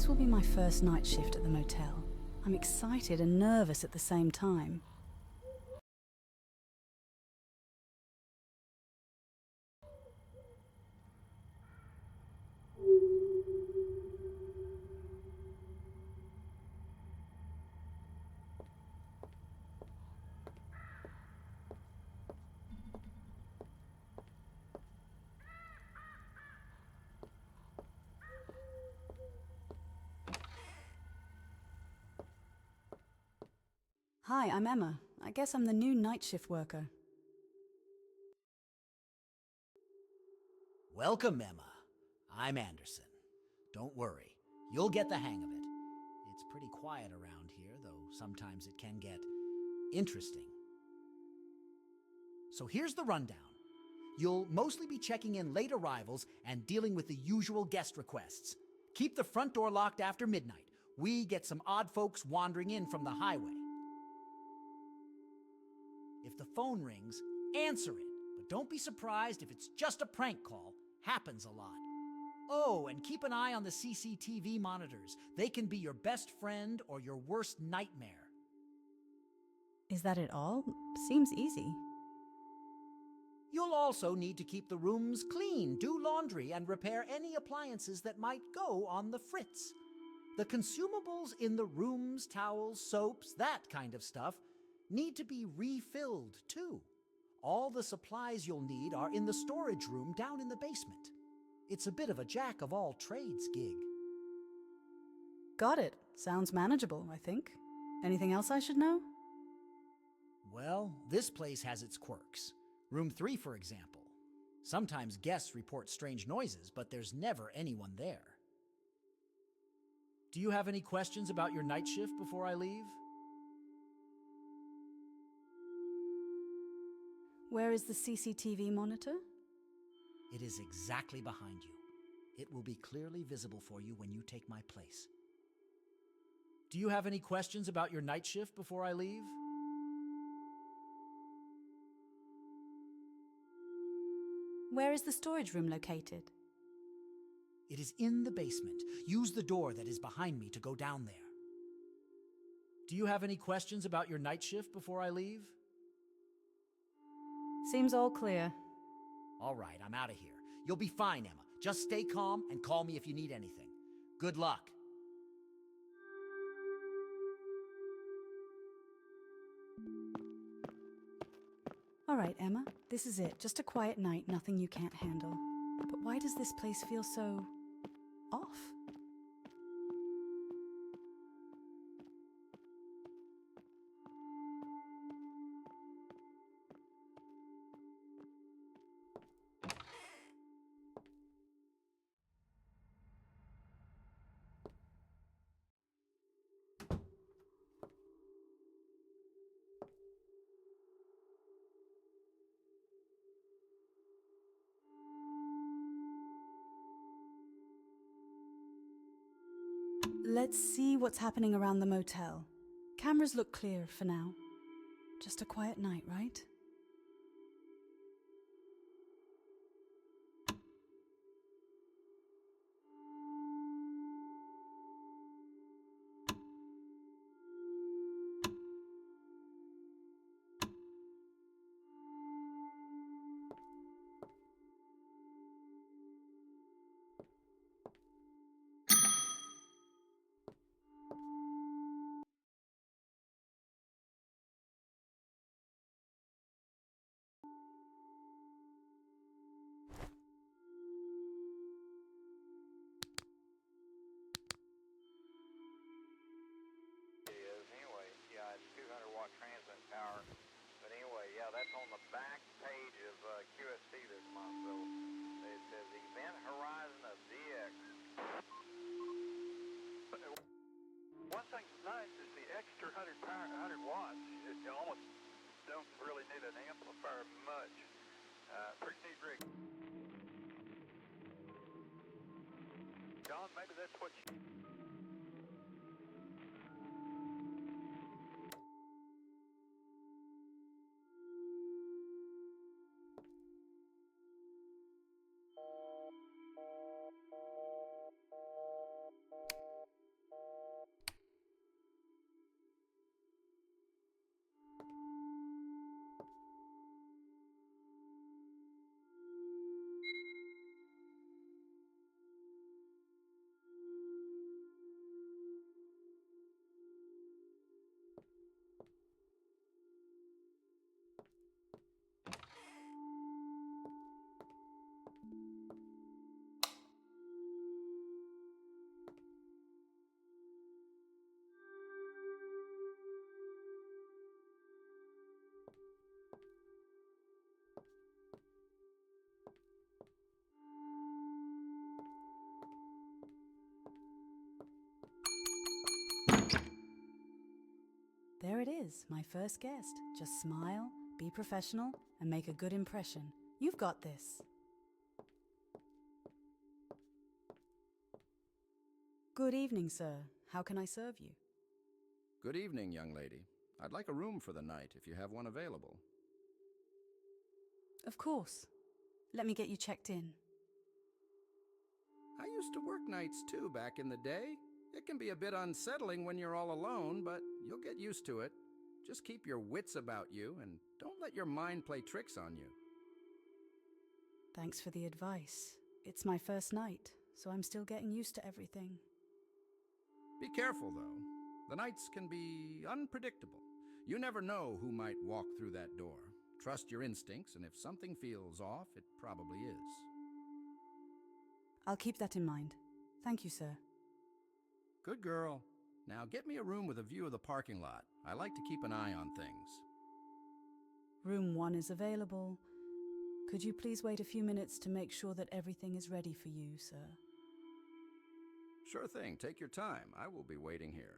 This will be my first night shift at the motel. I'm excited and nervous at the same time. Hi, I'm Emma. I guess I'm the new night shift worker. Welcome, Emma. I'm Anderson. Don't worry, you'll get the hang of it. It's pretty quiet around here, though sometimes it can get interesting. So here's the rundown. You'll mostly be checking in late arrivals and dealing with the usual guest requests. Keep the front door locked after midnight. We get some odd folks wandering in from the highway. If the phone rings, answer it, but don't be surprised if it's just a prank call. Happens a lot. Oh, and keep an eye on the CCTV monitors. They can be your best friend or your worst nightmare. Is that it all? Seems easy. You'll also need to keep the rooms clean, do laundry, and repair any appliances that might go on the fritz. The consumables in the rooms, towels, soaps, that kind of stuff, need to be refilled too. All the supplies you'll need are in the storage room down in the basement. It's a bit of a jack of all trades gig. Got it. Sounds manageable, I think. Anything else I should know? Well, this place has its quirks. Room 3, for example. Sometimes guests report strange noises, but there's never anyone there. Do you have any questions about your night shift before I leave? Where is the CCTV monitor? It is exactly behind you. It will be clearly visible for you when you take my place. Do you have any questions about your night shift before I leave? Where is the storage room located? It is in the basement. Use the door that is behind me to go down there. Do you have any questions about your night shift before I leave? Seems all clear. All right, I'm out of here. You'll be fine, Emma. Just stay calm and call me if you need anything. Good luck. All right, Emma, this is it. Just a quiet night, nothing you can't handle. But why does this place feel so off? Let's see what's happening around the motel. Cameras look clear for now. Just a quiet night, right? It's 200-watt transmit power. But anyway, yeah, that's on the back page of QSC this month. So it says Event Horizon of DX. One thing that's nice is the extra 100 watts. You almost don't really need an amplifier much. Pretty neat rig. John, maybe that's what you... is, my first guest. Just smile, be professional, and make a good impression. You've got this. Good evening, sir. How can I serve you? Good evening, young lady. I'd like a room for the night if you have one available. Of course. Let me get you checked in. I used to work nights too back in the day. It can be a bit unsettling when you're all alone, but you'll get used to it. Just keep your wits about you and don't let your mind play tricks on you. Thanks for the advice. It's my first night, so I'm still getting used to everything. Be careful, though. The nights can be unpredictable. You never know who might walk through that door. Trust your instincts, and if something feels off, it probably is. I'll keep that in mind. Thank you, sir. Good girl. Now get me a room with a view of the parking lot. I like to keep an eye on things. Room 1 is available. Could you please wait a few minutes to make sure that everything is ready for you, sir? Sure thing. Take your time. I will be waiting here.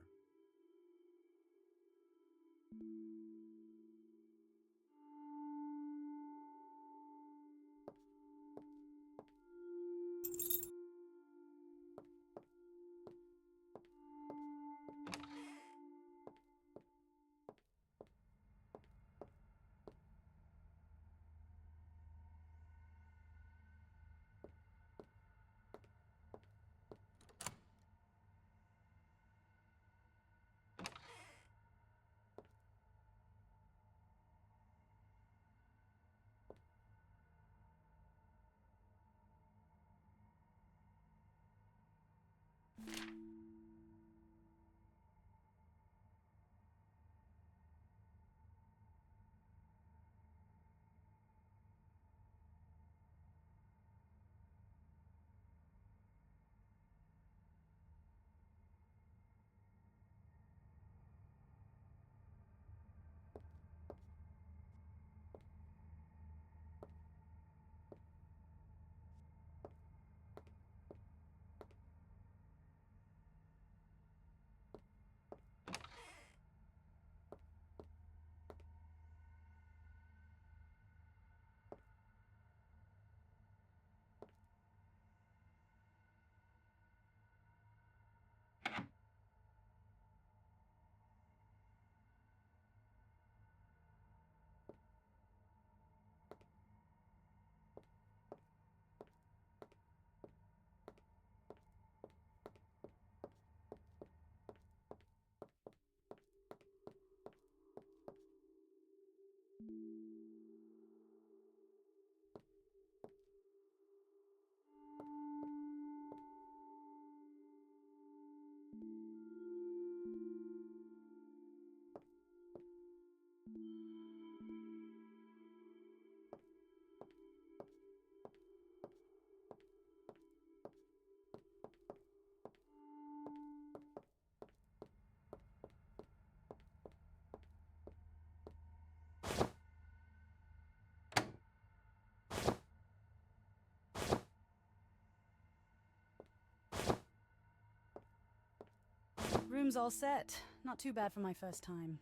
Room's all set. Not too bad for my first time.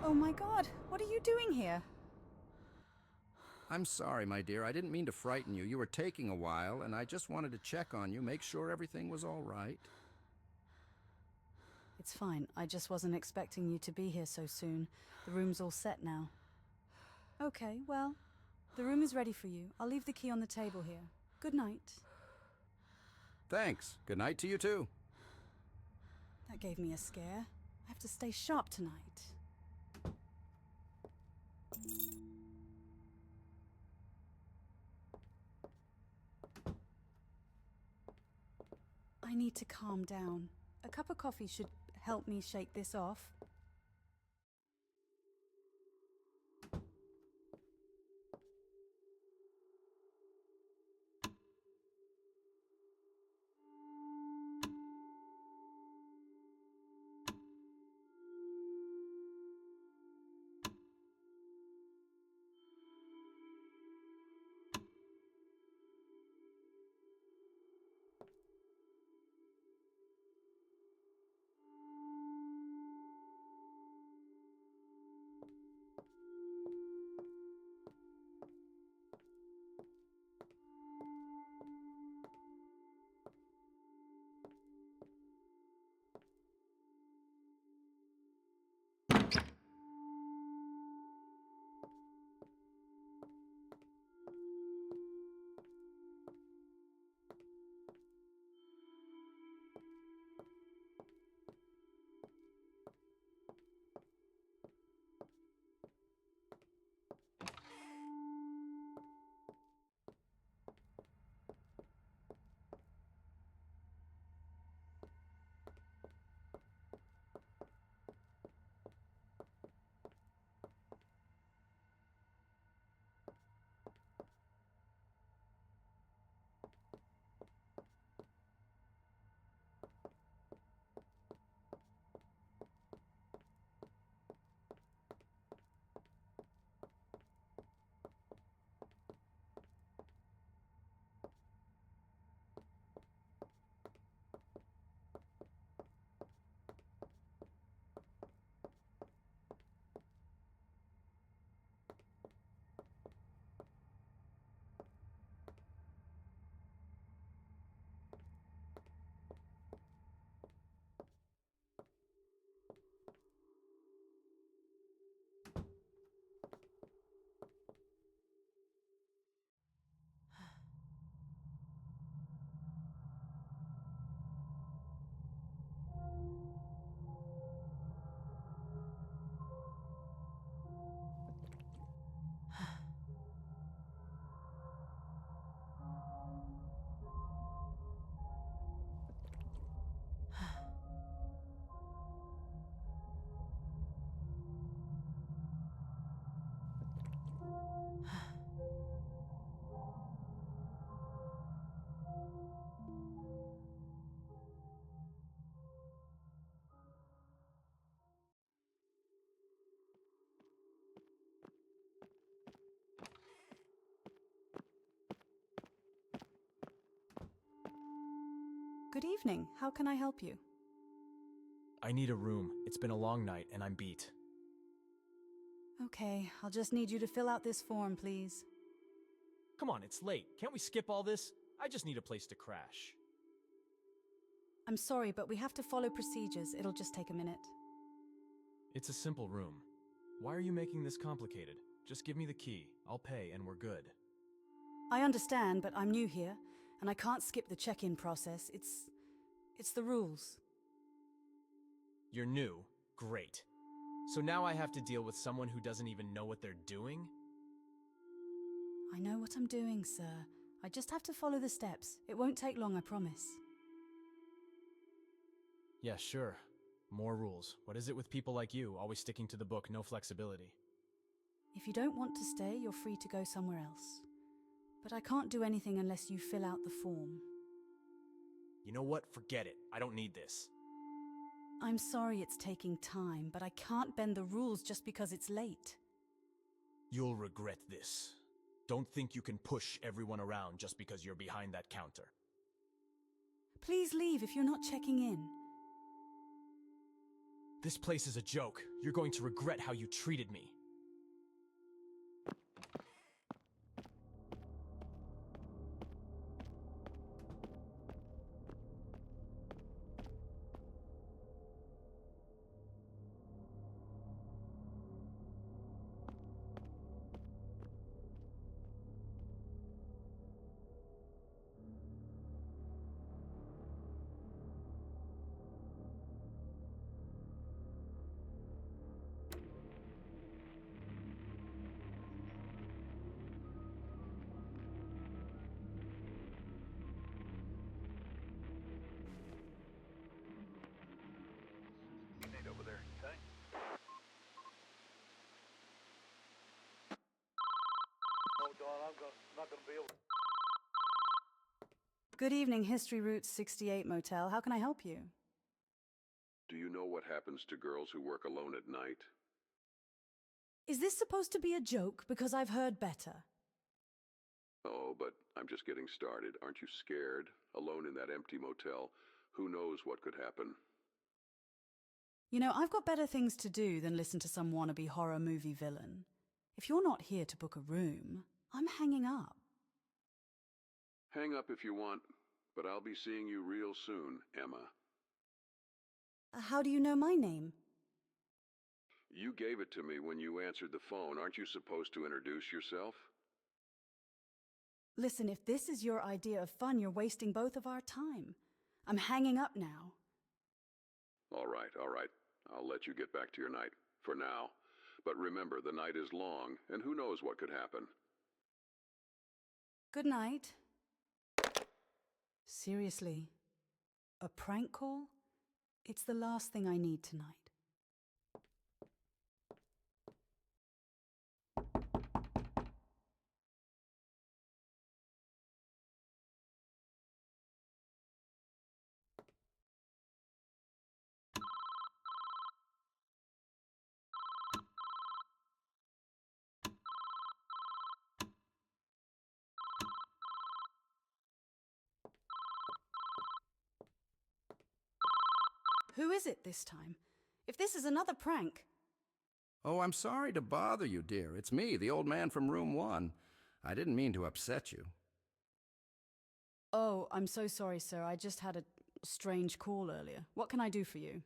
Oh my god, what are you doing here? I'm sorry, my dear. I didn't mean to frighten you. You were taking a while, and I just wanted to check on you, make sure everything was all right. It's fine. I just wasn't expecting you to be here so soon. The room's all set now. Okay, well, the room is ready for you. I'll leave the key on the table here. Good night. Thanks. Good night to you, too. That gave me a scare. I have to stay sharp tonight. I need to calm down. A cup of coffee should help me shake this off. Good evening. How can I help you? I need a room. It's been a long night and I'm beat. Okay, I'll just need you to fill out this form, please. Come on, it's late. Can't we skip all this? I just need a place to crash. I'm sorry, but we have to follow procedures. It'll just take a minute. It's a simple room. Why are you making this complicated? Just give me the key. I'll pay and we're good. I understand, but I'm new here, and I can't skip the check-in process. It's the rules. You're new? Great. So now I have to deal with someone who doesn't even know what they're doing? I know what I'm doing, sir. I just have to follow the steps. It won't take long, I promise. Yeah, sure. More rules. What is it with people like you, always sticking to the book, no flexibility? If you don't want to stay, you're free to go somewhere else. But I can't do anything unless you fill out the form. You know what? Forget it. I don't need this. I'm sorry it's taking time, but I can't bend the rules just because it's late. You'll regret this. Don't think you can push everyone around just because you're behind that counter. Please leave if you're not checking in. This place is a joke. You're going to regret how you treated me. Over there, okay? Oh, God, not gonna be able to. Good evening, History Route 68 Motel. How can I help you? Do you know what happens to girls who work alone at night? Is this supposed to be a joke? Because I've heard better. Oh, but I'm just getting started. Aren't you scared? Alone in that empty motel. Who knows what could happen? You know, I've got better things to do than listen to some wannabe horror movie villain. If you're not here to book a room, I'm hanging up. Hang up if you want, but I'll be seeing you real soon, Emma. How do you know my name? You gave it to me when you answered the phone. Aren't you supposed to introduce yourself? Listen, if this is your idea of fun, you're wasting both of our time. I'm hanging up now. All right. I'll let you get back to your night, for now. But remember, the night is long, and who knows what could happen. Good night. Seriously, a prank call? It's the last thing I need tonight. Who is it this time? If this is another prank... Oh, I'm sorry to bother you, dear. It's me, the old man from room 1. I didn't mean to upset you. Oh, I'm so sorry, sir. I just had a strange call earlier. What can I do for you?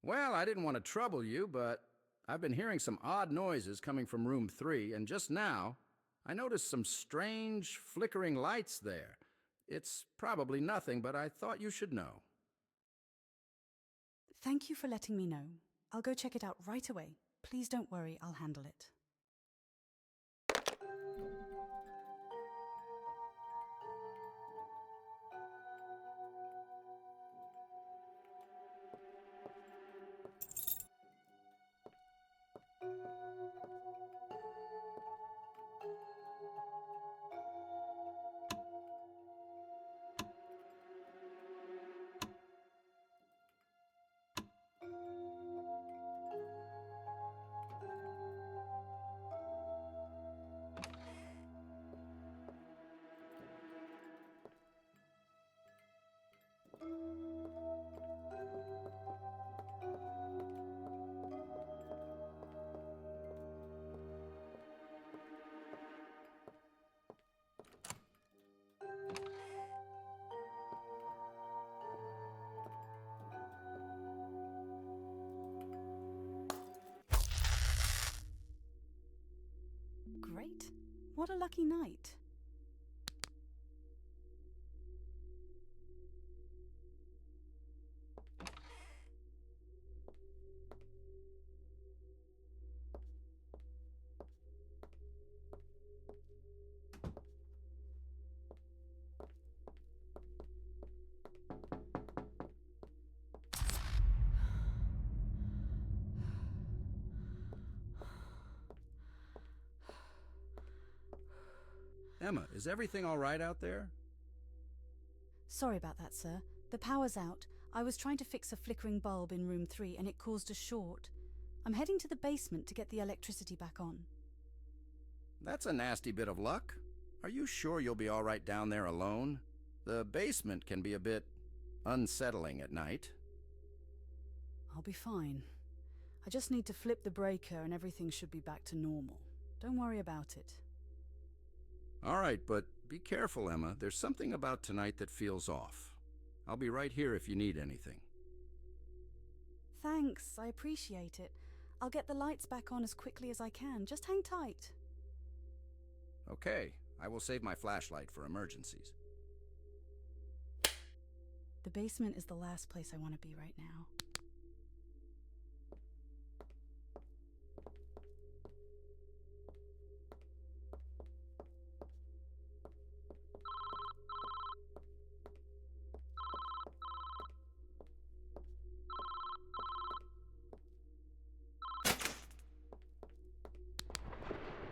Well, I didn't want to trouble you, but I've been hearing some odd noises coming from room 3, and just now, I noticed some strange, flickering lights there. It's probably nothing, but I thought you should know. Thank you for letting me know. I'll go check it out right away. Please don't worry, I'll handle it. Great. What a lucky night. Emma, is everything all right out there? Sorry about that, sir. The power's out. I was trying to fix a flickering bulb in room 3 and it caused a short. I'm heading to the basement to get the electricity back on. That's a nasty bit of luck. Are you sure you'll be all right down there alone? The basement can be a bit unsettling at night. I'll be fine. I just need to flip the breaker and everything should be back to normal. Don't worry about it. All right, but be careful, Emma. There's something about tonight that feels off. I'll be right here if you need anything. Thanks, I appreciate it. I'll get the lights back on as quickly as I can. Just hang tight. Okay, I will save my flashlight for emergencies. The basement is the last place I want to be right now.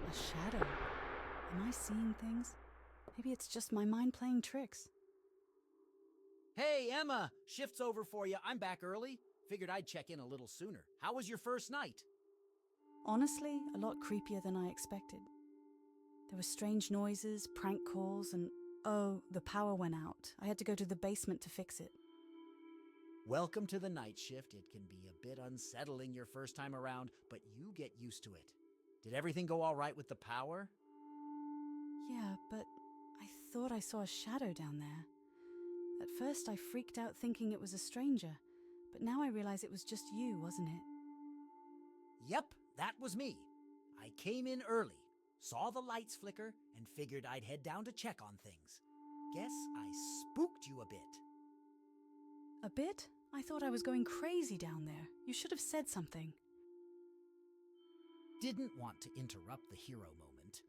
A shadow. Am I seeing things? Maybe it's just my mind playing tricks. Hey, Emma! Shift's over for you. I'm back early. Figured I'd check in a little sooner. How was your first night? Honestly, a lot creepier than I expected. There were strange noises, prank calls, and oh, the power went out. I had to go to the basement to fix it. Welcome to the night shift. It can be a bit unsettling your first time around, but you get used to it. Did everything go all right with the power? Yeah, but I thought I saw a shadow down there. At first I freaked out thinking it was a stranger, but now I realize it was just you, wasn't it? Yep, that was me. I came in early, saw the lights flicker, and figured I'd head down to check on things. Guess I spooked you a bit. A bit? I thought I was going crazy down there. You should have said something. Didn't want to interrupt the hero moment.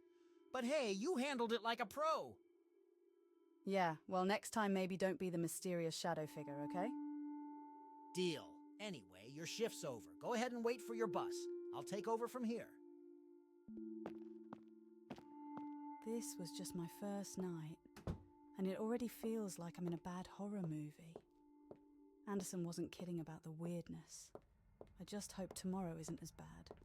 But hey, you handled it like a pro. Yeah, well, next time maybe don't be the mysterious shadow figure, okay? Deal. Anyway, your shift's over. Go ahead and wait for your bus. I'll take over from here. This was just my first night, and it already feels like I'm in a bad horror movie. Anderson wasn't kidding about the weirdness. I just hope tomorrow isn't as bad.